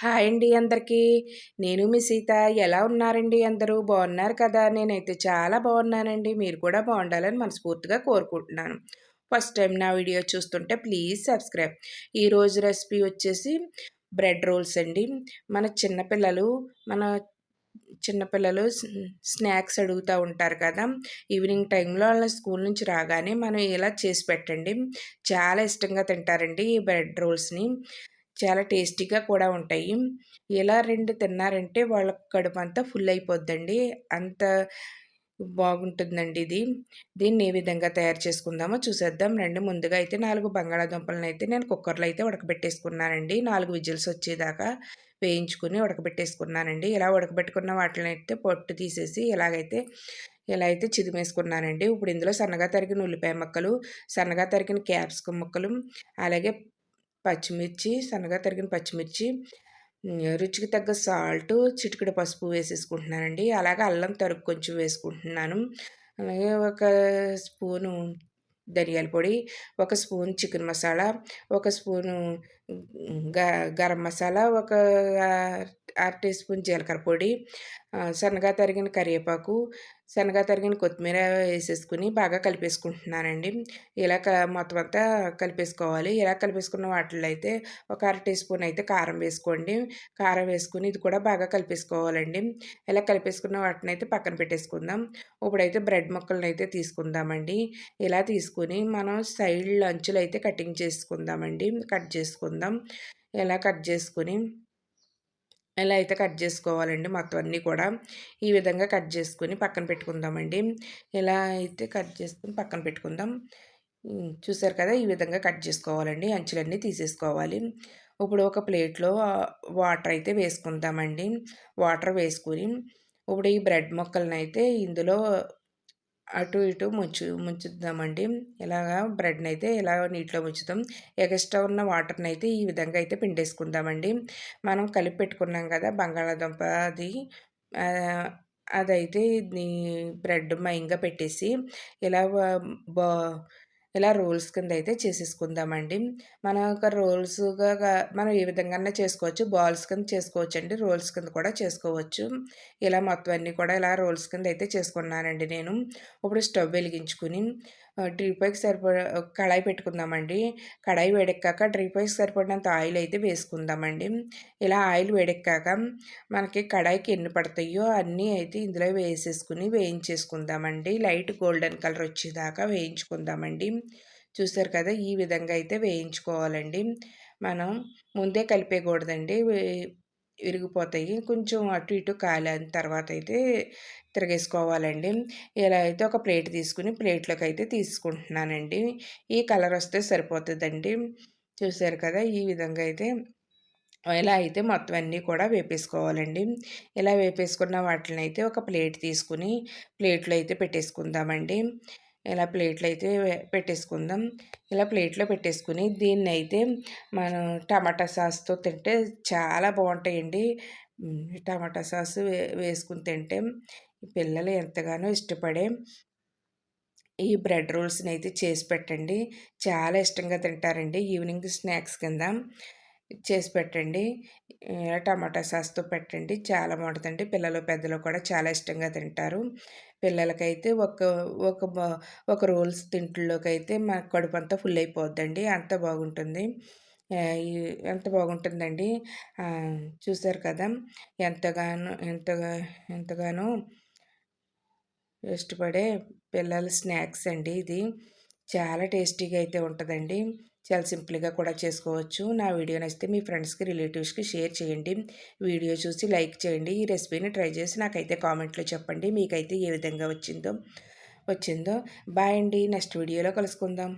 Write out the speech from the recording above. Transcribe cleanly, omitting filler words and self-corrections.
Hi అండి అందరికీ. నేను మీ సీత. ఎలా ఉన్నారండి అందరూ? బాగున్నారు కదా? నేనైతే చాలా బాగున్నానండి. మీరు కూడా బాగుండాలని మనస్ఫూర్తిగా కోరుకుంటున్నాను. ఫస్ట్ టైం నా వీడియో చూస్తుంటే ప్లీజ్ సబ్స్క్రైబ్. ఈరోజు రెసిపీ వచ్చేసి బ్రెడ్ రోల్స్ అండి. మన చిన్నపిల్లలు మన చిన్నపిల్లలు స్నాక్స్ అడుగుతూ ఉంటారు కదా! ఈవినింగ్ టైంలో వాళ్ళ స్కూల్ నుంచి రాగానే మనం ఇలా చేసి పెట్టండి. చాలా ఇష్టంగా తింటారండి ఈ బ్రెడ్ రోల్స్‌ని. చాలా టేస్టీగా కూడా ఉంటాయి. ఇలా 2 తిన్నారంటే వాళ్ళ కడుపంతా ఫుల్ అయిపోద్దండి. అంత బాగుంటుందండి ఇది. దీన్ని ఏ విధంగా తయారు చేసుకుందామో చూసేద్దాం రండి. ముందుగా అయితే 4 బంగాళాదుంపలనైతే నేను కుక్కర్‌లో అయితే ఉడకబెట్టేసుకున్నానండి. 4 విజిల్స్ వచ్చేదాకా వేయించుకొని ఉడకబెట్టేసుకున్నానండి. ఇలా ఉడకబెట్టుకున్న వాటిలనైతే పొట్టు తీసేసి ఇలా అయితే చిదిమేసుకున్నానండి. ఇప్పుడు ఇందులో సన్నగా తరిగిన ఉల్లిపాయ ముక్కలు, సన్నగా తరిగిన క్యాప్సికమ్ ముక్కలు, అలాగే సన్నగా తరిగిన పచ్చిమిర్చి, రుచికి తగ్గ సాల్టు, చిటికెడు పసుపు వేసేసుకుంటున్నానండి. అలాగే అల్లం తరుగు కొంచెం వేసుకుంటున్నాను. అలాగే ఒక స్పూను ధనియాల పొడి, ఒక స్పూన్ చికెన్ మసాలా, ఒక స్పూను గ గరం మసాలా, ఒక అర టీ స్పూన్ జీలకర్ర పొడి, సన్నగా తరిగిన కరివేపాకు, సన్నగా తరిగిన కొత్తిమీర వేసేసుకుని బాగా కలిపేసుకుంటున్నానండి. ఇలా మొత్తం అంతా కలిపేసుకోవాలి. ఇలా కలిపేసుకున్న వాటిల్లో అయితే ఒక అర టీ స్పూన్ అయితే కారం వేసుకోండి. కారం వేసుకొని ఇది కూడా బాగా కలిపేసుకోవాలండి. ఇలా కలిపేసుకున్న వాటినైతే పక్కన పెట్టేసుకుందాం. ఇప్పుడైతే బ్రెడ్ ముక్కలనైతే తీసుకుందామండి. ఇలా తీసుకొని మనం సైడ్‌లో అంచులైతే కట్ చేసుకుందాం. ఇలా కట్ చేసుకొని ఇలా అయితే కట్ చేసుకోవాలండి మొత్తం అన్నీ కూడా. ఈ విధంగా కట్ చేసుకొని పక్కన పెట్టుకుందామండి. ఇలా అయితే కట్ చేసుకొని పక్కన పెట్టుకుందాం. చూసారు కదా! ఈ విధంగా కట్ చేసుకోవాలండి. అంచులన్నీ తీసేసుకోవాలి. ఇప్పుడు ఒక ప్లేట్‌లో వాటర్ అయితే వేసుకుందామండి. వాటర్ వేసుకొని ఇప్పుడు ఈ బ్రెడ్ ముక్కలనైతే ఇందులో అటు ఇటు ముంచుద్దామండి. ఇలాగా బ్రెడ్‌నైతే ఇలా నీటిలో ముంచుతాం. ఎగస్ట్రా ఉన్న వాటర్‌నైతే ఈ విధంగా అయితే పిండేసుకుందామండి. మనం కలిపి పెట్టుకున్నాం కదా! బంగాళాదుంప అది ఆహ్, అదైతే బ్రెడ్ మయంగా పెట్టేసి ఇలా వ బా ఇలా రోల్స్ కింద అయితే చేసేసుకుందామండి. మనం ఒక మనం ఏ విధంగానైనా చేసుకోవచ్చు. బాల్స్ కింద చేసుకోవచ్చండి. రోల్స్ కింద కూడా చేసుకోవచ్చు. ఇలా మొత్తం అన్నీ కూడా ఇలా రోల్స్ కింద అయితే చేసుకున్నానండి నేను. ఇప్పుడు స్టవ్ వెలిగించుకొని డ్రీ ఫ్రైకి సరిపడా కడాయి పెట్టుకుందామండి. కడాయి వేడెక్కాక డ్రీ ఫ్రైకి సరిపడినంత ఆయిల్ అయితే వేసుకుందామండి. ఇలా ఆయిల్ వేడెక్కాక మనకి కడాయికి ఎన్ని పడతాయో అన్నీ అయితే ఇందులో వేసేసుకుని వేయించేసుకుందామండి. లైట్ గోల్డెన్ కలర్ వచ్చేదాకా వేయించుకుందామండి. చూసారు కదా! ఈ విధంగా అయితే వేయించుకోవాలండి. మనం ముందే కలిపేయకూడదండి. విరిగిపోతాయి. కొంచెం అటు ఇటు కాలిన తర్వాత అయితే తిరగేసుకోవాలండి. ఇలా అయితే ఒక ప్లేట్ తీసుకుని ప్లేట్లోకి అయితే తీసుకుంటున్నానండి. ఈ కలర్ వస్తే సరిపోతుందండి. చూసారు కదా! ఈ విధంగా అయితే ఇలా అయితే మొత్తం అన్నీ కూడా వేపేసుకోవాలండి. ఇలా వేపేసుకున్న వాటినైతే ఒక ప్లేట్ తీసుకుని ప్లేట్‌లో అయితే పెట్టేసుకుందామండి. ఇలా ప్లేట్‌లో అయితే పెట్టేసుకుందాం. ఇలా ప్లేట్‌లో పెట్టేసుకుని దీన్నైతే మనం టమాటా సాస్‌తో తింటే చాలా బావుంటాయండి. టమాటా సాస్ వేసుకొని తింటే పిల్లలు ఎంతగానో ఇష్టపడే ఈ బ్రెడ్ రోల్స్‌నైతే చేసి పెట్టండి. చాలా ఇష్టంగా తింటారండి. ఈవినింగ్ స్నాక్స్ కింద చేసి పెట్టండి. టమాటా సాస్‌తో పెట్టండి. చాలా బావుంటదండి. పిల్లలు, పెద్దలు కూడా చాలా ఇష్టంగా తింటారు. పిల్లలకైతే ఒక బ ఒక రోల్స్ తింట్లోకైతే మా కడుపంతా ఫుల్ అయిపోద్దండి. అంత బాగుంటుంది. ఆహ్, ఈ ఎంత బాగుంటుందండి. చూసారు కదా! ఎంతగానో ఇష్టపడే పిల్లల స్నాక్స్ అండి ఇది. చాలా టేస్టీగా అయితే ఉంటదండి. చాలా సింపుల్‌గా కూడా చేసుకోవచ్చు. నా వీడియో నచ్చితే మీ ఫ్రెండ్స్‌కి, రిలేటివ్స్‌కి షేర్ చేయండి. వీడియో చూసి లైక్ చేయండి. ఈ రెసిపీని ట్రై చేసి నాకైతే కామెంట్‌లో చెప్పండి. మీకైతే ఏ విధంగా వచ్చిందో. బాయ్ అండి. నెక్స్ట్ వీడియోలో కలుసుకుందాం.